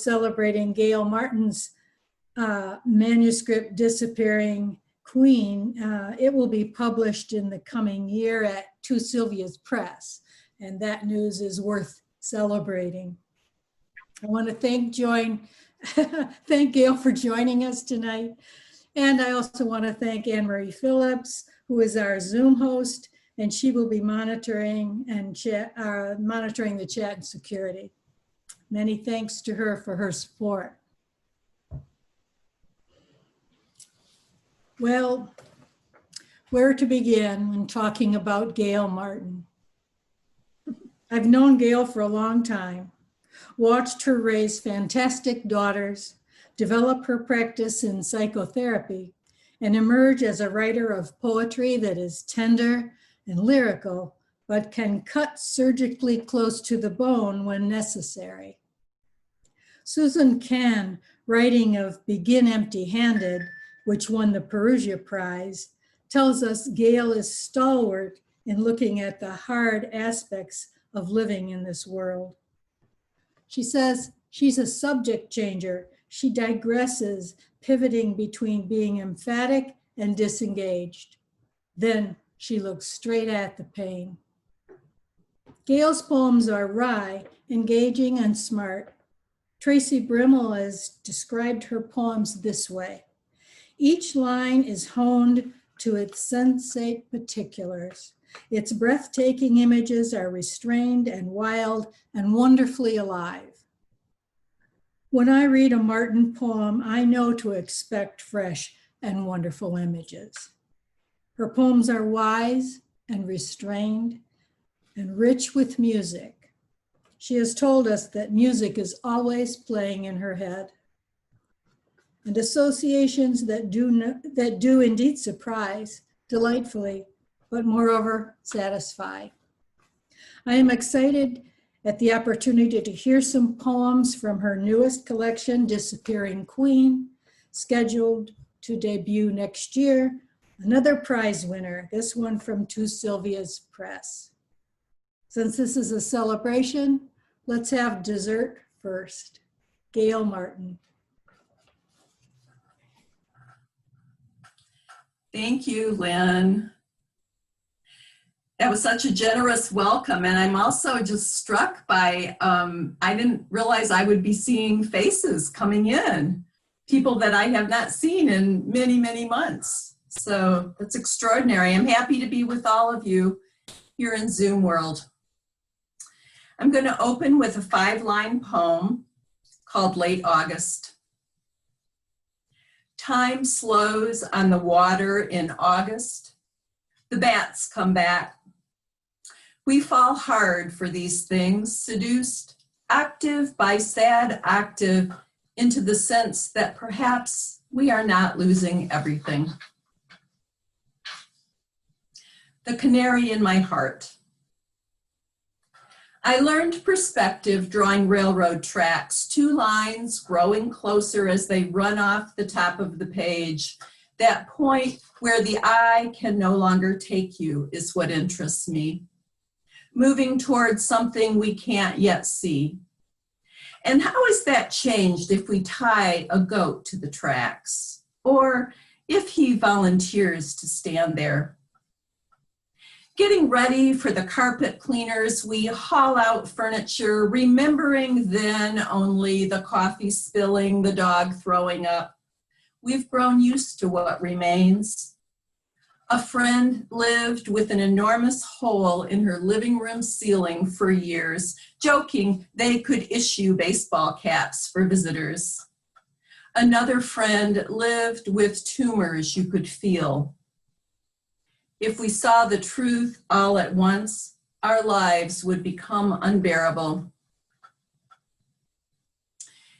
celebrating Gail Martin's manuscript, Disappearing Queen. It will be published in the coming year at Two Sylvias Press, and that news is worth celebrating. I want to thank Gail for joining us tonight. And I also want to thank Anne-Marie Phillips, who is our Zoom host, and she will be monitoring the chat and security. Many thanks to her for her support. Well, where to begin when talking about Gail Martin? I've known Gail for a long time, watched her raise fantastic daughters, develop her practice in psychotherapy, and emerge as a writer of poetry that is tender and lyrical, but can cut surgically close to the bone when necessary. Susan Can, writing of Begin Empty-Handed, which won the Perugia Prize, tells us Gail is stalwart in looking at the hard aspects of living in this world. She says she's a subject changer. She digresses, pivoting between being emphatic and disengaged. Then she looks straight at the pain. Gail's poems are wry, engaging, and smart. Tracy Brimmel has described her poems this way. Each line is honed to its sensate particulars. Its breathtaking images are restrained and wild and wonderfully alive. When I read a Martin poem, I know to expect fresh and wonderful images. Her poems are wise and restrained and rich with music. She has told us that music is always playing in her head. And associations that do indeed surprise delightfully, but moreover satisfy. I am excited at the opportunity to hear some poems from her newest collection, Disappearing Queen, scheduled to debut next year. Another prize winner, this one from Two Sylvias Press. Since this is a celebration, let's have dessert first. Gail Martin. Thank you, Lynn. That was such a generous welcome. And I'm also just struck by, I didn't realize I would be seeing faces coming in, people that I have not seen in many, many months. So that's extraordinary. I'm happy to be with all of you here in Zoom world. I'm going to open with a 5-line poem called Late August. Time slows on the water in August. The bats come back. We fall hard for these things, seduced, octave by sad octave, into the sense that perhaps we are not losing everything. The canary in my heart. I learned perspective drawing railroad tracks, 2 lines growing closer as they run off the top of the page. That point where the eye can no longer take you is what interests me. Moving towards something we can't yet see. And how is that changed if we tie a goat to the tracks? Or if he volunteers to stand there? Getting ready for the carpet cleaners, we haul out furniture, remembering then only the coffee spilling, the dog throwing up. We've grown used to what remains. A friend lived with an enormous hole in her living room ceiling for years, joking they could issue baseball caps for visitors. Another friend lived with tumors you could feel. If we saw the truth all at once, our lives would become unbearable.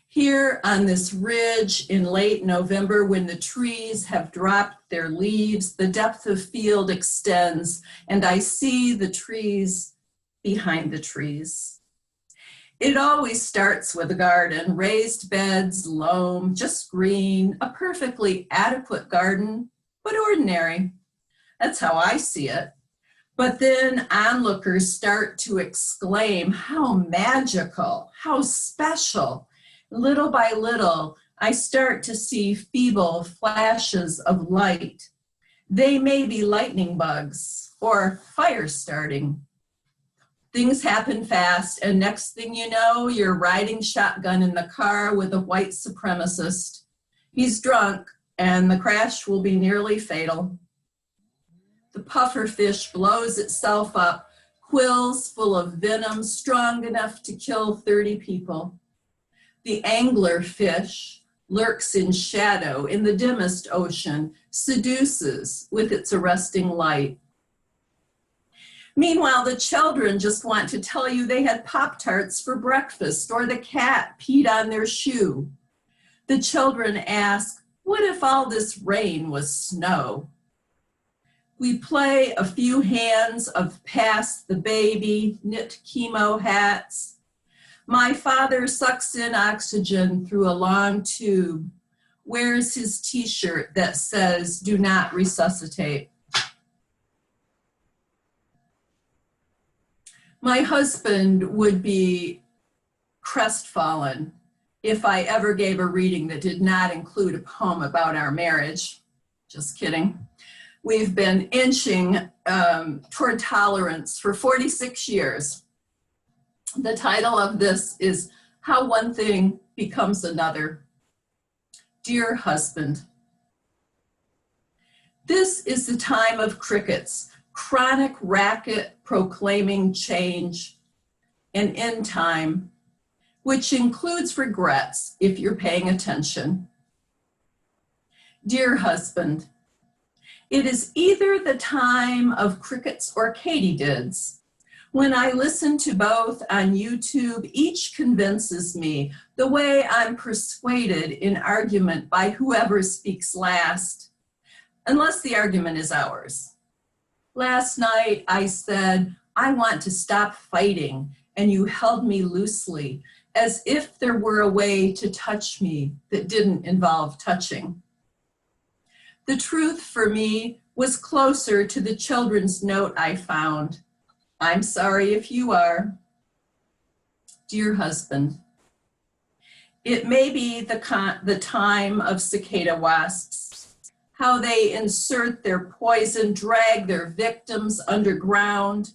Here on this ridge in late November, when the trees have dropped their leaves, the depth of field extends, and I see the trees behind the trees. It always starts with a garden, raised beds, loam, just green, a perfectly adequate garden, but ordinary. That's how I see it. But then onlookers start to exclaim, how magical, how special. Little by little, I start to see feeble flashes of light. They may be lightning bugs or fire starting. Things happen fast, and next thing you know, you're riding shotgun in the car with a white supremacist. He's drunk, and the crash will be nearly fatal. The puffer fish blows itself up, quills full of venom strong enough to kill 30 people. The angler fish lurks in shadow in the dimmest ocean, seduces with its arresting light. Meanwhile, the children just want to tell you they had Pop-Tarts for breakfast or the cat peed on their shoe. The children ask, what if all this rain was snow? We play a few hands of Pass the Baby, knit chemo hats. My father sucks in oxygen through a long tube, wears his t-shirt that says, do not resuscitate. My husband would be crestfallen if I ever gave a reading that did not include a poem about our marriage. Just kidding. We've been inching toward tolerance for 46 years. The title of this is How One Thing Becomes Another. Dear husband, this is the time of crickets, chronic racket proclaiming change, and end time, which includes regrets if you're paying attention. Dear husband, it is either the time of crickets or katydids. When I listen to both on YouTube, each convinces me the way I'm persuaded in argument by whoever speaks last, unless the argument is ours. Last night I said, I want to stop fighting, and you held me loosely, as if there were a way to touch me that didn't involve touching. The truth for me was closer to the children's note I found. I'm sorry if you are. Dear husband, it may be the time of cicada wasps, how they insert their poison, drag their victims underground.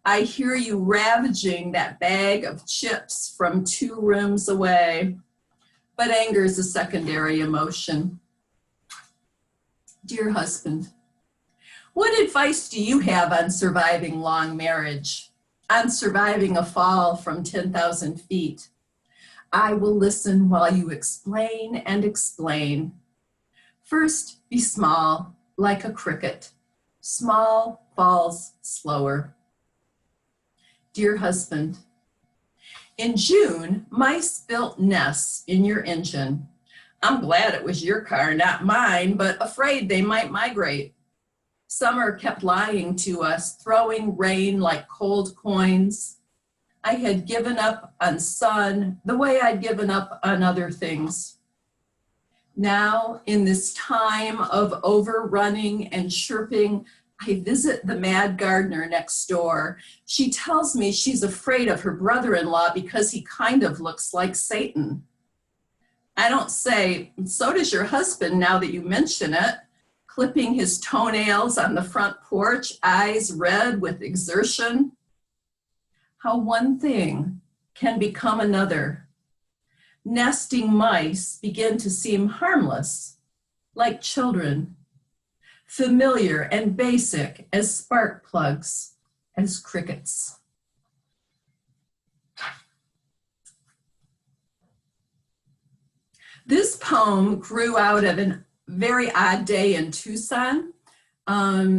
I hear you ravaging that bag of chips from 2 rooms away, but anger is a secondary emotion. Dear husband, what advice do you have on surviving long marriage, on surviving a fall from 10,000 feet? I will listen while you explain and explain. First, be small, like a cricket. Small falls slower. Dear husband, in June, mice built nests in your engine. I'm glad it was your car, not mine, but afraid they might migrate. Summer kept lying to us, throwing rain like cold coins. I had given up on sun the way I'd given up on other things. Now, in this time of overrunning and chirping, I visit the mad gardener next door. She tells me she's afraid of her brother-in-law because he kind of looks like Satan. I don't say, so does your husband now that you mention it, clipping his toenails on the front porch, eyes red with exertion. How one thing can become another. Nesting mice begin to seem harmless, like children, familiar and basic as spark plugs, as crickets. This poem grew out of a very odd day in Tucson,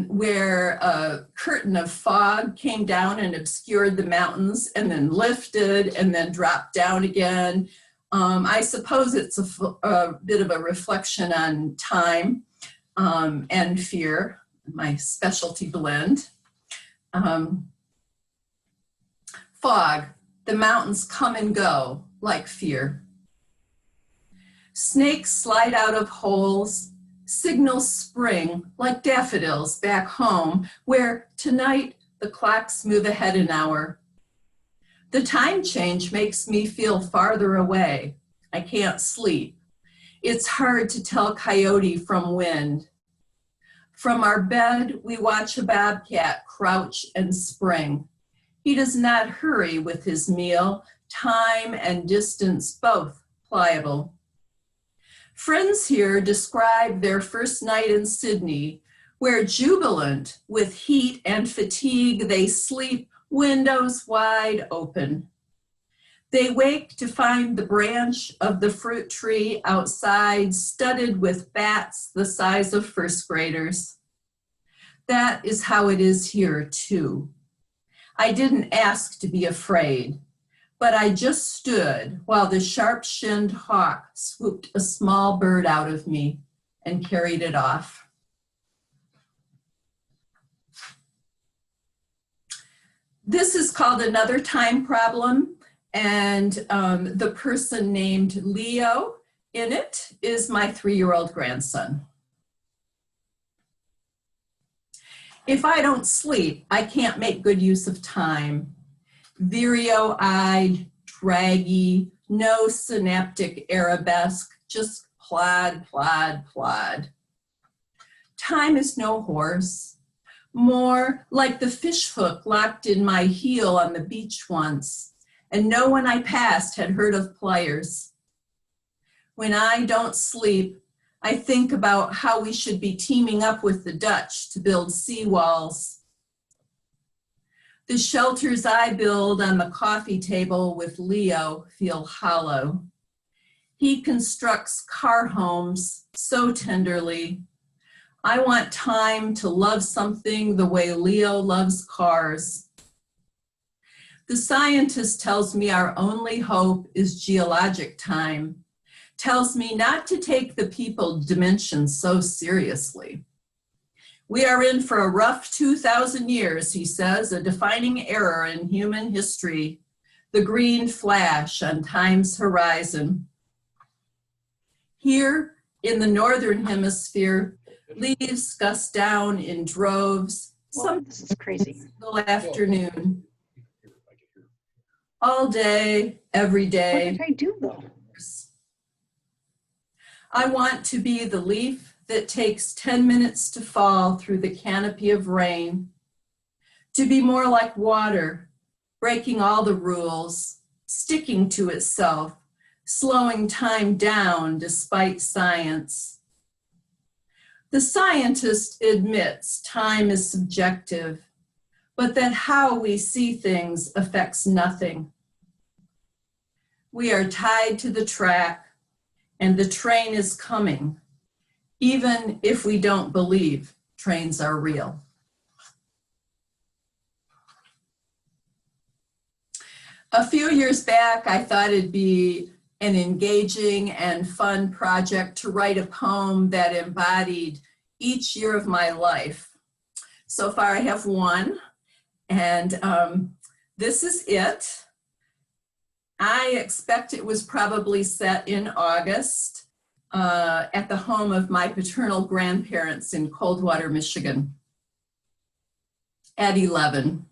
where a curtain of fog came down and obscured the mountains and then lifted and then dropped down again. I suppose it's a bit of a reflection on time and fear, my specialty blend. Fog, the mountains come and go like fear. Snakes slide out of holes, signals spring like daffodils back home, where tonight the clocks move ahead an hour. The time change makes me feel farther away, I can't sleep. It's hard to tell coyote from wind. From our bed, we watch a bobcat crouch and spring. He does not hurry with his meal, time and distance both pliable. Friends here describe their first night in Sydney, where jubilant with heat and fatigue, they sleep windows wide open. They wake to find the branch of the fruit tree outside studded with bats the size of first graders. That is how it is here too. I didn't ask to be afraid, but I just stood while the sharp-shinned hawk swooped a small bird out of me and carried it off. This is called Another Time Problem. And the person named Leo in it is my 3-year-old grandson. If I don't sleep, I can't make good use of time. Vireo-eyed, draggy, no synaptic arabesque, just plod, plod, plod. Time is no horse, more like the fish hook locked in my heel on the beach once. And no one I passed had heard of pliers. When I don't sleep, I think about how we should be teaming up with the Dutch to build seawalls. The shelters I build on the coffee table with Leo feel hollow. He constructs car homes so tenderly. I want time to love something the way Leo loves cars. The scientist tells me our only hope is geologic time, tells me not to take the people dimension so seriously. We are in for a rough 2,000 years, he says, a defining era in human history, the green flash on time's horizon. Here in the Northern Hemisphere, leaves gust down in droves, This is crazy. Single afternoon. All day, every day. What did I do though? I want to be the leaf that takes 10 minutes to fall through the canopy of rain, to be more like water, breaking all the rules, sticking to itself, slowing time down despite science. The scientist admits time is subjective, but that how we see things affects nothing. We are tied to the track, and the train is coming, even if we don't believe trains are real. A few years back, I thought it'd be an engaging and fun project to write a poem that embodied each year of my life. So far, I have one. And this is it. I expect it was probably set in August at the home of my paternal grandparents in Coldwater, Michigan at 11.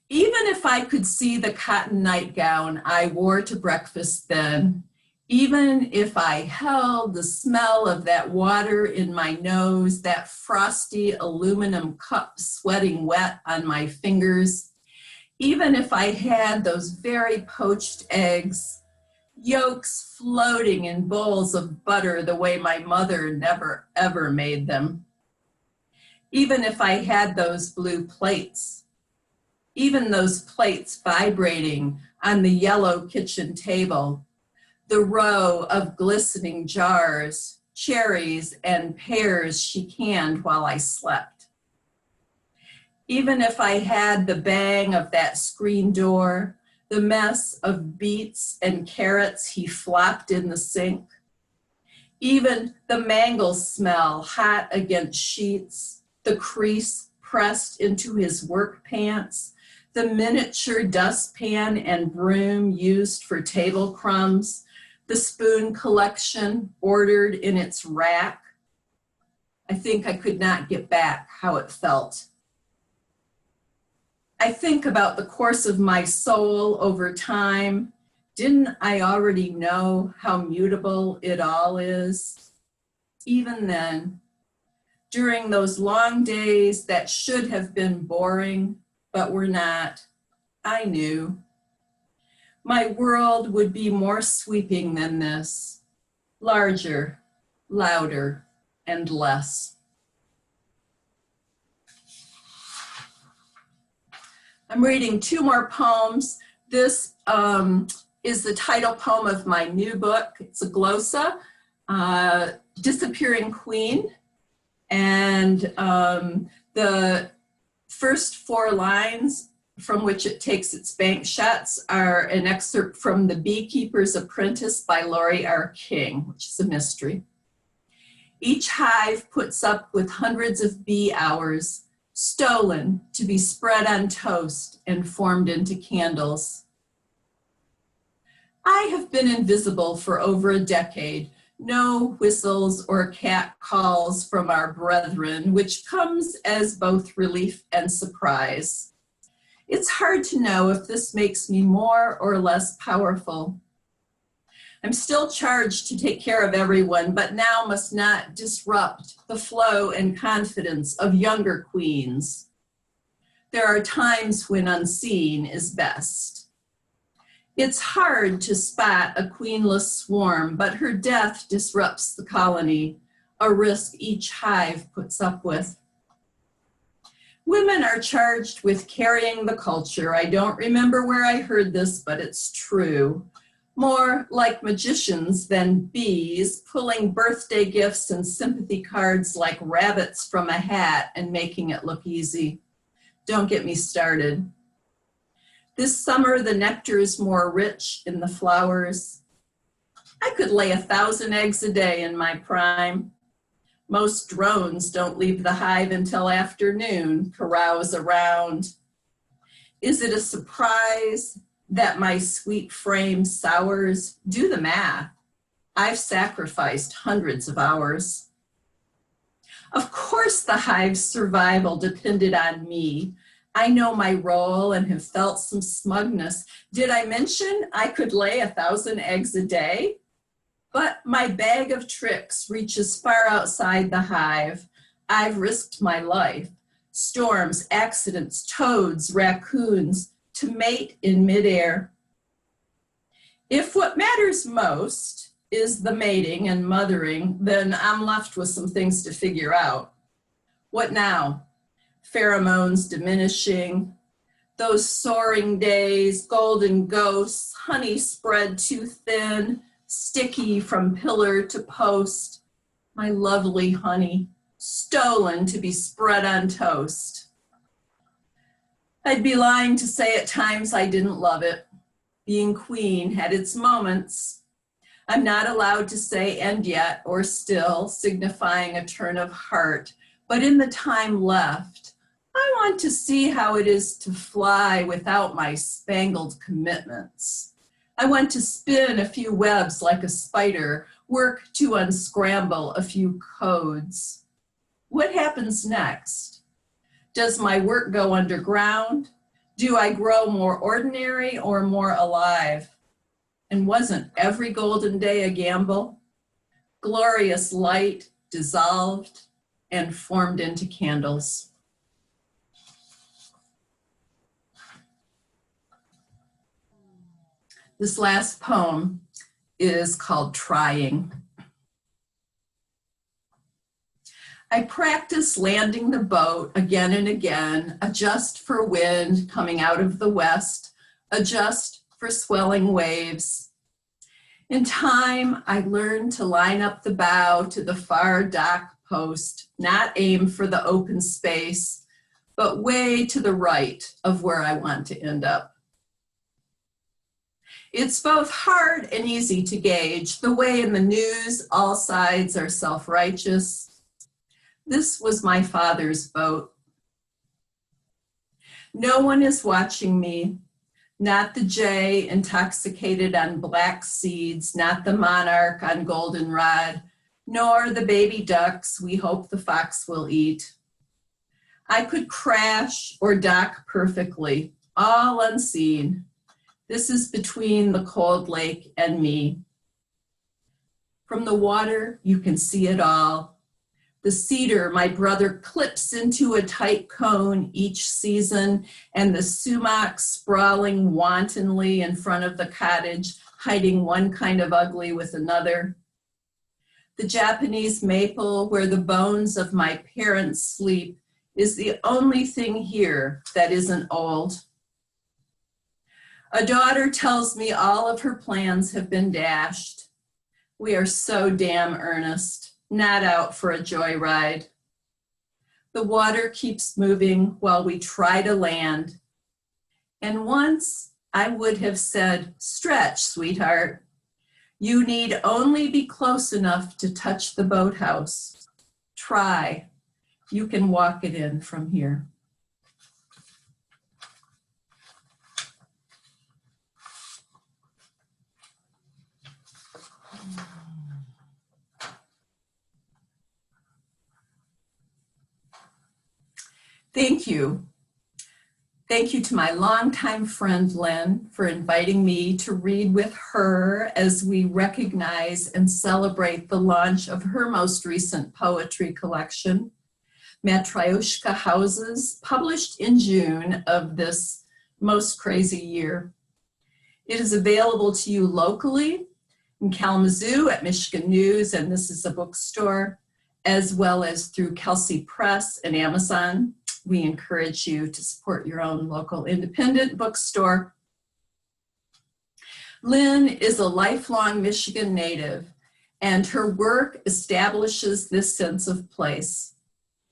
Even if I could see the cotton nightgown I wore to breakfast then, even if I held the smell of that water in my nose, that frosty aluminum cup sweating wet on my fingers, even if I had those very poached eggs, yolks floating in bowls of butter the way my mother never ever made them, even if I had those blue plates, even those plates vibrating on the yellow kitchen table, the row of glistening jars, cherries and pears she canned while I slept. Even if I had the bang of that screen door, the mess of beets and carrots he flopped in the sink, even the mangle smell hot against sheets, the crease pressed into his work pants, the miniature dustpan and broom used for table crumbs, the spoon collection ordered in its rack. I think I could not get back how it felt. I think about the course of my soul over time, Didn't I already know how mutable it all is? Even then, during those long days that should have been boring, but were not, I knew. My world would be more sweeping than this, larger, louder, and less. I'm reading two more poems. This is the title poem of my new book. It's a glossa, Disappearing Queen. And the first 4 lines from which it takes its bank shots are an excerpt from The Beekeeper's Apprentice by Laurie R. King, which is a mystery. Each hive puts up with hundreds of bee hours, stolen to be spread on toast and formed into candles. I have been invisible for over a decade. No whistles or cat calls from our brethren, which comes as both relief and surprise. It's hard to know if this makes me more or less powerful. I'm still charged to take care of everyone, but now must not disrupt the flow and confidence of younger queens. There are times when unseen is best. It's hard to spot a queenless swarm, but her death disrupts the colony, a risk each hive puts up with. Women are charged with carrying the culture. I don't remember where I heard this, but it's true. More like magicians than bees, pulling birthday gifts and sympathy cards like rabbits from a hat and making it look easy. Don't get me started. This summer, the nectar is more rich in the flowers. I could lay 1,000 eggs a day in my prime. Most drones don't leave the hive until afternoon, carouse around. Is it a surprise that my sweet frame sours? Do the math. I've sacrificed hundreds of hours. Of course, the hive's survival depended on me. I know my role and have felt some smugness. Did I mention I could lay 1,000 eggs a day? But my bag of tricks reaches far outside the hive. I've risked my life. Storms, accidents, toads, raccoons, to mate in midair. If what matters most is the mating and mothering, then I'm left with some things to figure out. What now? Pheromones diminishing, those soaring days, golden ghosts, honey spread too thin, sticky from pillar to post. My lovely honey, stolen to be spread on toast. I'd be lying to say at times I didn't love it. Being queen had its moments. I'm not allowed to say and yet or still, signifying a turn of heart, but in the time left, I want to see how it is to fly without my spangled commitments. I want to spin a few webs like a spider, work to unscramble a few codes. What happens next? Does my work go underground? Do I grow more ordinary or more alive? And wasn't every golden day a gamble? Glorious light dissolved and formed into candles. This last poem is called Trying. I practice landing the boat again and again, adjust for wind coming out of the west, adjust for swelling waves. In time, I learned to line up the bow to the far dock post, not aim for the open space, but way to the right of where I want to end up. It's both hard and easy to gauge. The way in the news, all sides are self-righteous. This was my father's boat. No one is watching me, not the jay intoxicated on black seeds, not the monarch on goldenrod, nor the baby ducks we hope the fox will eat. I could crash or dock perfectly, all unseen. This is between the cold lake and me. From the water, you can see it all. The cedar my brother clips into a tight cone each season, and the sumac sprawling wantonly in front of the cottage, hiding one kind of ugly with another. The Japanese maple where the bones of my parents sleep is the only thing here that isn't old. A daughter tells me all of her plans have been dashed. We are so damn earnest, not out for a joyride. The water keeps moving while we try to land. And once I would have said, stretch, sweetheart. You need only be close enough to touch the boathouse. Try. You can walk it in from here. Thank you. Thank you to my longtime friend, Lynn, for inviting me to read with her as we recognize and celebrate the launch of her most recent poetry collection, Matryoshka Houses, published in June of this most crazy year. It is available to you locally in Kalamazoo at Michigan News, and this is a bookstore, as well as through Kelsey Press and Amazon. We encourage you to support your own local independent bookstore. Lynn is a lifelong Michigan native, and her work establishes this sense of place.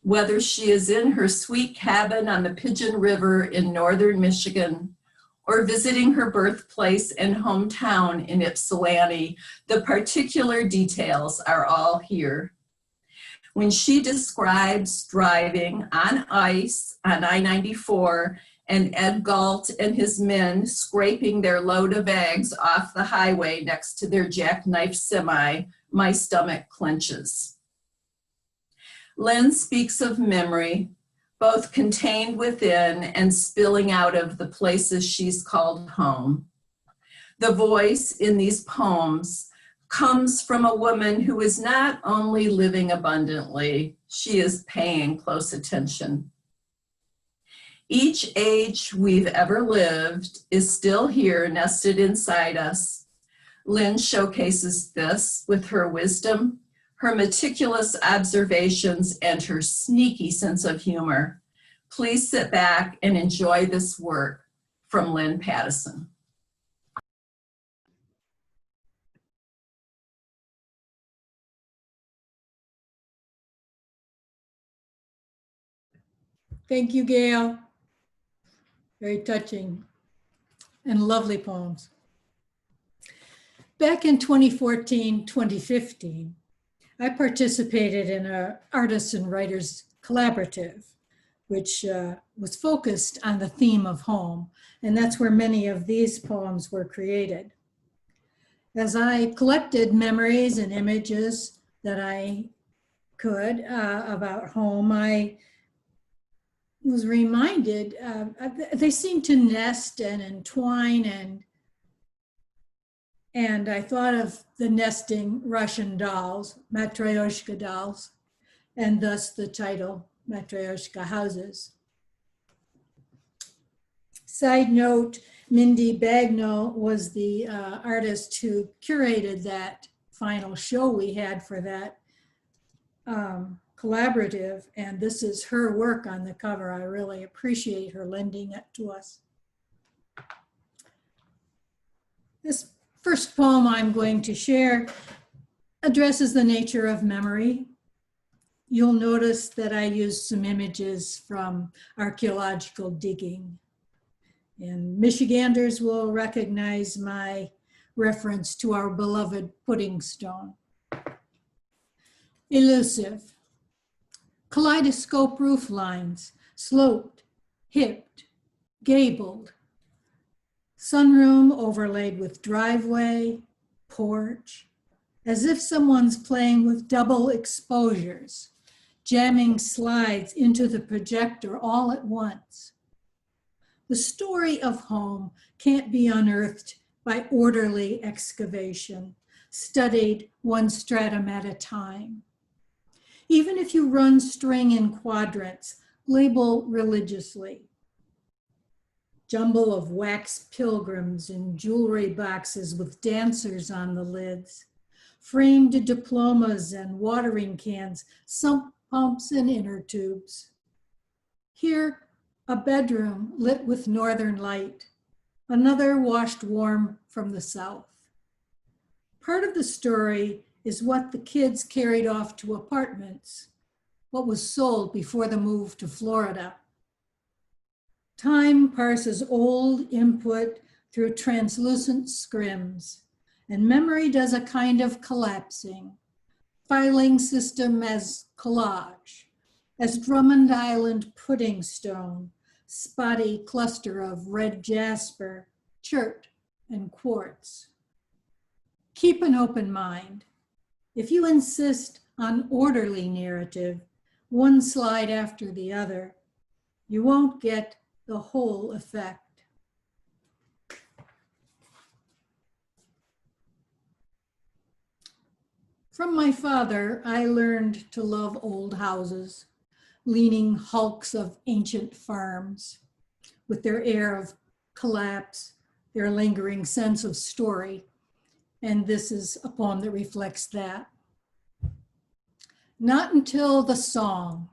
Whether she is in her sweet cabin on the Pigeon River in northern Michigan, or visiting her birthplace and hometown in Ypsilanti, the particular details are all here. When she describes driving on ice on I-94 and Ed Galt and his men scraping their load of eggs off the highway next to their jackknife semi, my stomach clenches. Lynn speaks of memory, both contained within and spilling out of the places she's called home. The voice in these poems comes from a woman who is not only living abundantly, she is paying close attention. Each age we've ever lived is still here, nested inside us. Lynn showcases this with her wisdom, her meticulous observations, and her sneaky sense of humor. Please sit back and enjoy this work from Lynn Pattison. Thank you, Gail. Very touching and lovely poems. Back in 2014, 2015, I participated in an artists and writers collaborative, which was focused on the theme of home. And that's where many of these poems were created. As I collected memories and images that I could about home, I was reminded, they seem to nest and entwine, and I thought of the nesting Russian dolls, Matryoshka dolls, and thus the title, Matryoshka Houses. Side note, Mindy Bagnall was the artist who curated that final show we had for that collaborative, and this is her work on the cover. I really appreciate her lending it to us. This first poem I'm going to share addresses the nature of memory. You'll notice that I used some images from archaeological digging, and Michiganders will recognize my reference to our beloved pudding stone. Elusive. Kaleidoscope roof lines, sloped, hipped, gabled. Sunroom overlaid with driveway, porch, as if someone's playing with double exposures, jamming slides into the projector all at once. The story of home can't be unearthed by orderly excavation, studied one stratum at a time. Even if you run string in quadrants, label religiously. Jumble of wax pilgrims in jewelry boxes with dancers on the lids, framed diplomas and watering cans, sump pumps and inner tubes. Here, a bedroom lit with northern light, another washed warm from the south. Part of the story is what the kids carried off to apartments, what was sold before the move to Florida. Time parses old input through translucent scrims, and memory does a kind of collapsing, filing system as collage, as Drummond Island pudding stone, spotty cluster of red jasper, chert, and quartz. Keep an open mind. If you insist on orderly narrative, one slide after the other, you won't get the whole effect. From my father, I learned to love old houses, leaning hulks of ancient farms, with their air of collapse, their lingering sense of story. And this is a poem that reflects that. Not until the song.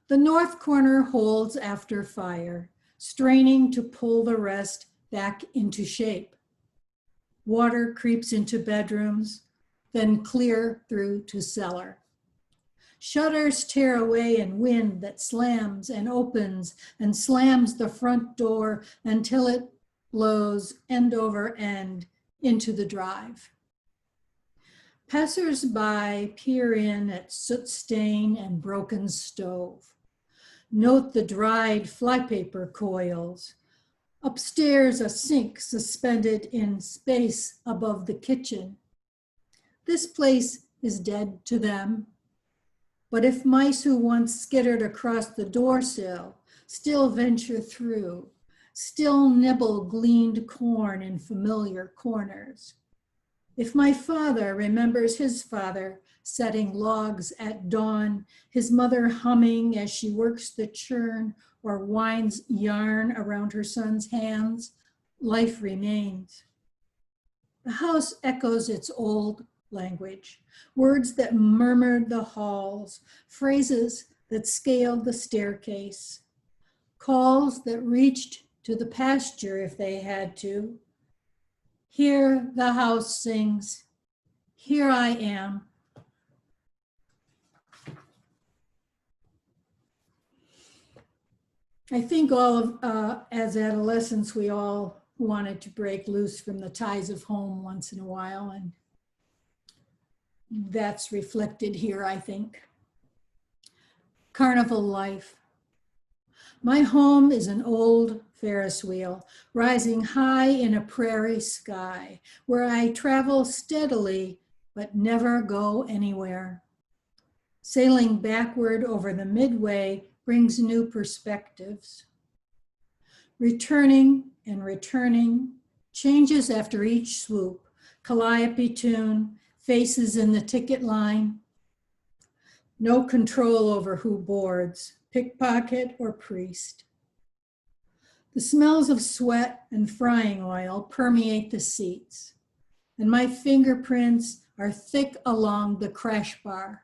The north corner holds after fire, straining to pull the rest back into shape. Water creeps into bedrooms, then clear through to cellar. Shutters tear away in wind that slams and opens and slams the front door until it blows end over end into the drive. Passers-by peer in at soot stain and broken stove. Note the dried flypaper coils. Upstairs, a sink suspended in space above the kitchen. This place is dead to them. But if mice who once skittered across the doorsill still venture through, still nibble gleaned corn in familiar corners. If my father remembers his father setting logs at dawn, his mother humming as she works the churn or winds yarn around her son's hands, life remains. The house echoes its old language, words that murmured the halls, phrases that scaled the staircase, calls that reached to the pasture if they had to. Here the house sings, here I am. I think all of, as adolescents, we all wanted to break loose from the ties of home once in a while, and that's reflected here, I think. Carnival life. My home is an old Ferris wheel, rising high in a prairie sky, where I travel steadily, but never go anywhere. Sailing backward over the midway brings new perspectives. Returning and returning, changes after each swoop, calliope tune, faces in the ticket line. No control over who boards, pickpocket or priest. The smells of sweat and frying oil permeate the seats, and my fingerprints are thick along the crash bar.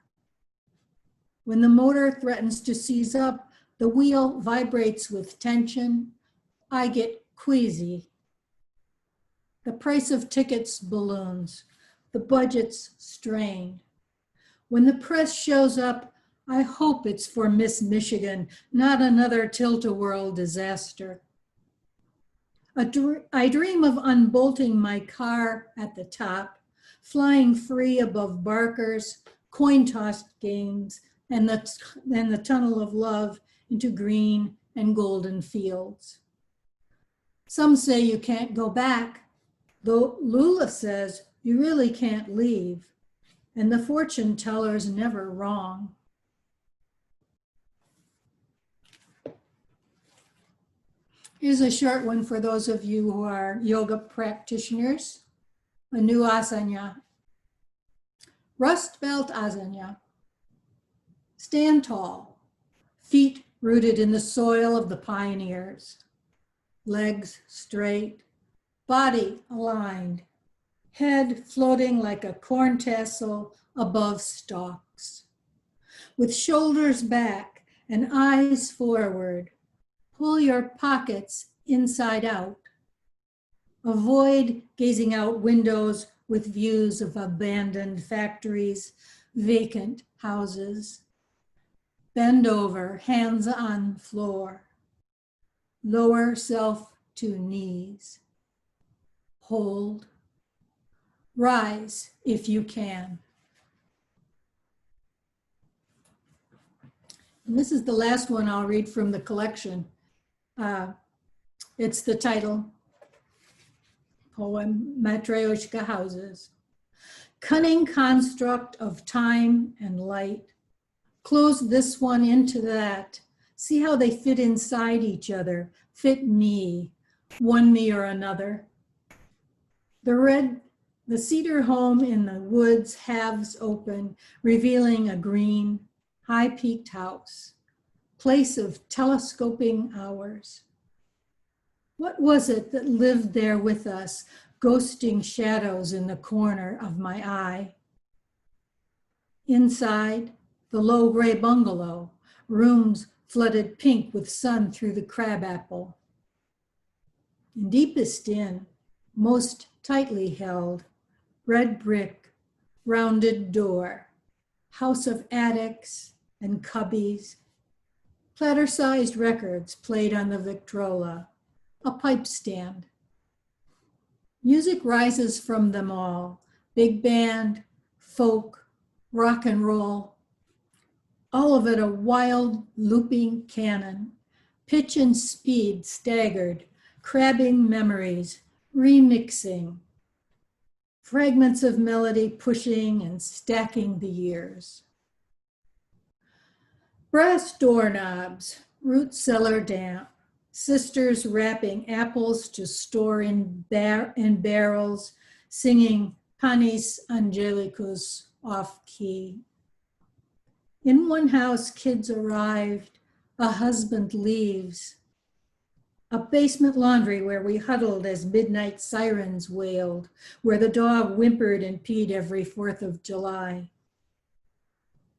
When the motor threatens to seize up, the wheel vibrates with tension. I get queasy. The price of tickets balloons, the budget's strained. When the press shows up, I hope it's for Miss Michigan, not another tilt-a-whirl disaster. I dream of unbolting my car at the top, flying free above Barker's, coin-tossed games, and the tunnel of love into green and golden fields. Some say you can't go back, though Lula says you really can't leave, and the fortune teller's never wrong. Here's a short one for those of you who are yoga practitioners. A new asana. Rust belt asana. Stand tall, feet rooted in the soil of the pioneers. Legs straight, body aligned, head floating like a corn tassel above stalks. With shoulders back and eyes forward, pull your pockets inside out. Avoid gazing out windows with views of abandoned factories, vacant houses. Bend over, hands on floor. Lower self to knees. Hold. Rise if you can. And this is the last one I'll read from the collection. It's the title, poem, Matryoshka Houses. Cunning construct of time and light. Close this one into that. See how they fit inside each other, fit me, one me or another. The cedar home in the woods halves open, revealing a green, high-peaked house, place of telescoping hours. What was it that lived there with us, ghosting shadows in the corner of my eye? Inside, the low gray bungalow, rooms flooded pink with sun through the crabapple. And deepest in, most tightly held, red brick, rounded door, house of attics and cubbies, platter-sized records played on the Victrola, a pipe stand. Music rises from them all, big band, folk, rock and roll, all of it a wild looping canon, pitch and speed staggered, crabbing memories, remixing, fragments of melody pushing and stacking the years. Brass doorknobs, root cellar damp, sisters wrapping apples to store in barrels, singing Panis Angelicus off key. In one house, kids arrived, a husband leaves, a basement laundry where we huddled as midnight sirens wailed, where the dog whimpered and peed every 4th of July.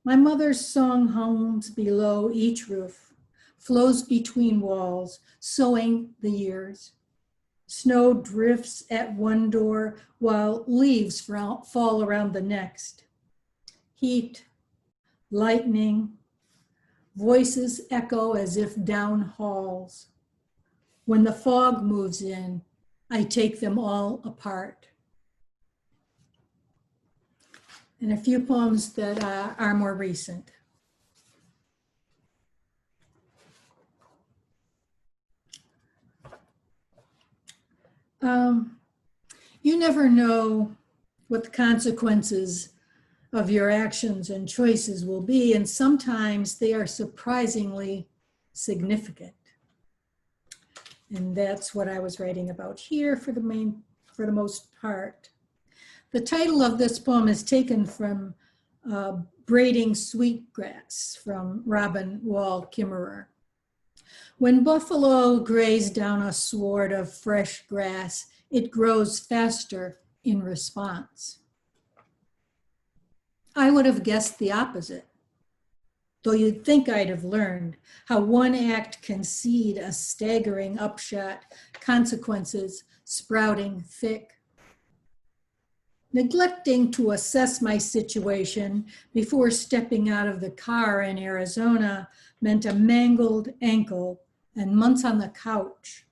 My mother's song hums below each roof, flows between walls, sowing the years. Snow drifts at one door while leaves fall around the next. Heat, lightning, voices echo as if down halls. When the fog moves in, I take them all apart. And a few poems that are more recent. You never know what the consequences of your actions and choices will be, and sometimes they are surprisingly significant. And that's what I was writing about here for the most part. The title of this poem is taken from Braiding Sweetgrass from Robin Wall Kimmerer. When buffalo graze down a sward of fresh grass, it grows faster in response. I would have guessed the opposite, though you'd think I'd have learned how one act can seed a staggering upshot, consequences sprouting thick. Neglecting to assess my situation before stepping out of the car in Arizona meant a mangled ankle and months on the couch.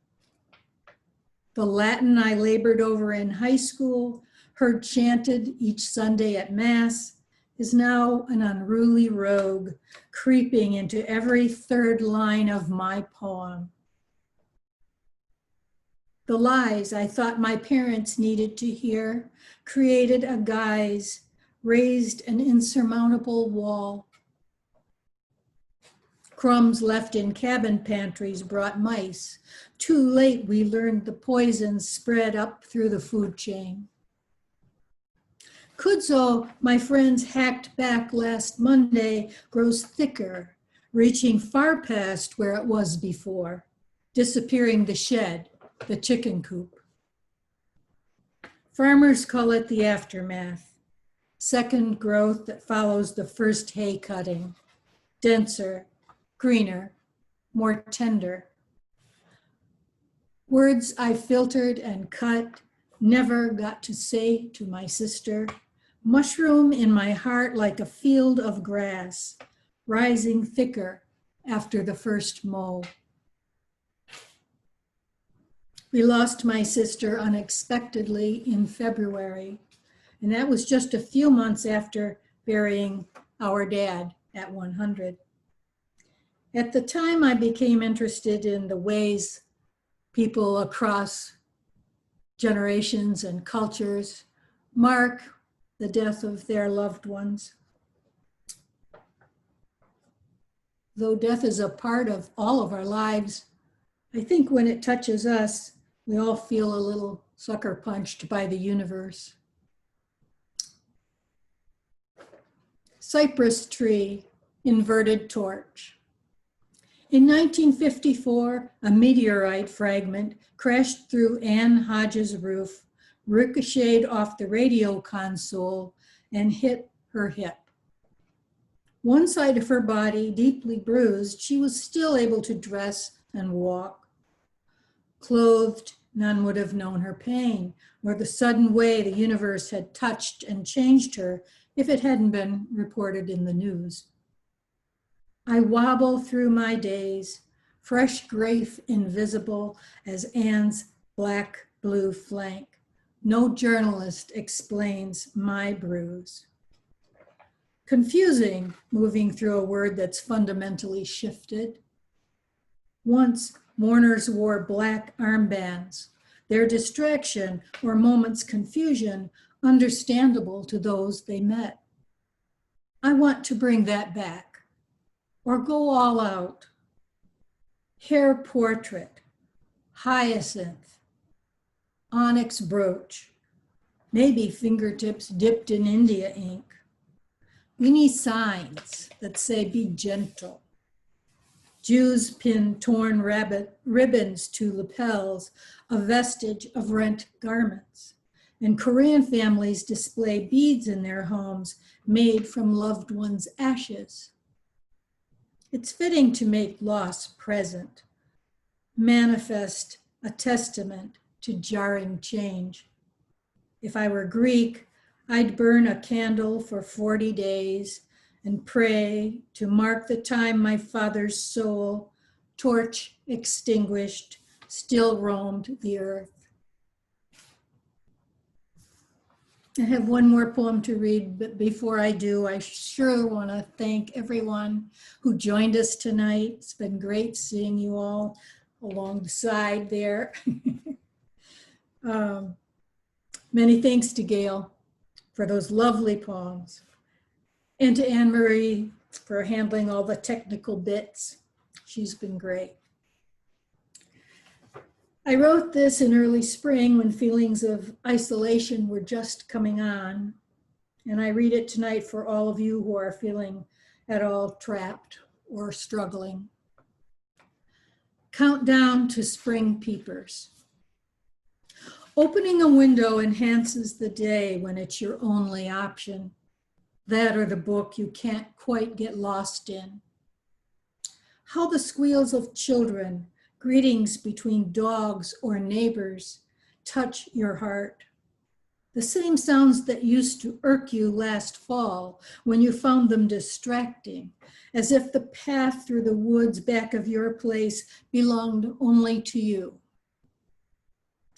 The Latin I labored over in high school, heard chanted each Sunday at Mass, is now an unruly rogue creeping into every third line of my poem. The lies I thought my parents needed to hear created a guise, raised an insurmountable wall. Crumbs left in cabin pantries brought mice. Too late we learned the poisons spread up through the food chain. Kudzu, my friends hacked back last Monday, grows thicker, reaching far past where it was before, disappearing the shed, the chicken coop. Farmers call it the aftermath, second growth that follows the first hay cutting, denser, greener, more tender. Words I filtered and cut, never got to say to my sister, mushroom in my heart like a field of grass, rising thicker after the first mow. We lost my sister unexpectedly in February, and that was just a few months after burying our dad at 100. At the time, I became interested in the ways people across generations and cultures mark the death of their loved ones. Though death is a part of all of our lives, I think when it touches us, we all feel a little sucker punched by the universe. Cypress tree, inverted torch. In 1954, a meteorite fragment crashed through Ann Hodges' roof, ricocheted off the radio console, and hit her hip. One side of her body deeply bruised, she was still able to dress and walk. Clothed, none would have known her pain, or the sudden way the universe had touched and changed her if it hadn't been reported in the news. I wobble through my days, fresh grief invisible as Anne's black-blue flank. No journalist explains my bruise. Confusing, moving through a word that's fundamentally shifted. Once, mourners wore black armbands, their distraction or moment's confusion understandable to those they met. I want to bring that back, or go all out. Hair portrait, hyacinth, onyx brooch, maybe fingertips dipped in India ink. We need signs that say, be gentle. Jews pin torn ribbons to lapels, a vestige of rent garments. And Korean families display beads in their homes made from loved ones' ashes. It's fitting to make loss present, manifest a testament to jarring change. If I were Greek, I'd burn a candle for 40 days and pray to mark the time my father's soul, torch extinguished, still roamed the earth. I have one more poem to read, but before I do, I sure want to thank everyone who joined us tonight. It's been great seeing you all alongside there. Many thanks to Gail for those lovely poems, and to Anne Marie for handling all the technical bits. She's been great. I wrote this in early spring when feelings of isolation were just coming on, and I read it tonight for all of you who are feeling at all trapped or struggling. Countdown to spring peepers. Opening a window enhances the day when it's your only option. That or the book you can't quite get lost in. How the squeals of children, greetings between dogs or neighbors, touch your heart. The same sounds that used to irk you last fall when you found them distracting, as if the path through the woods back of your place belonged only to you.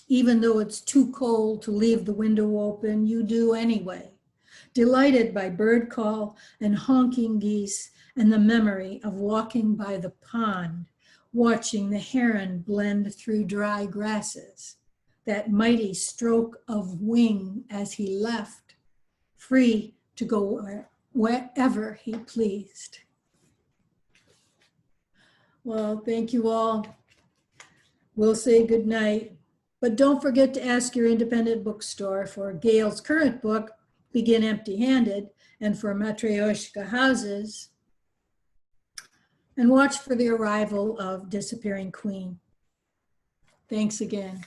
Even though it's too cold to leave the window open, you do anyway, delighted by bird call and honking geese and the memory of walking by the pond, watching the heron blend through dry grasses, that mighty stroke of wing as he left, free to go wherever he pleased. Well, thank you all. We'll say good night. But don't forget to ask your independent bookstore for Gail's current book, Begin Empty-Handed, and for Matryoshka Houses. And watch for the arrival of Disappearing Queen. Thanks again.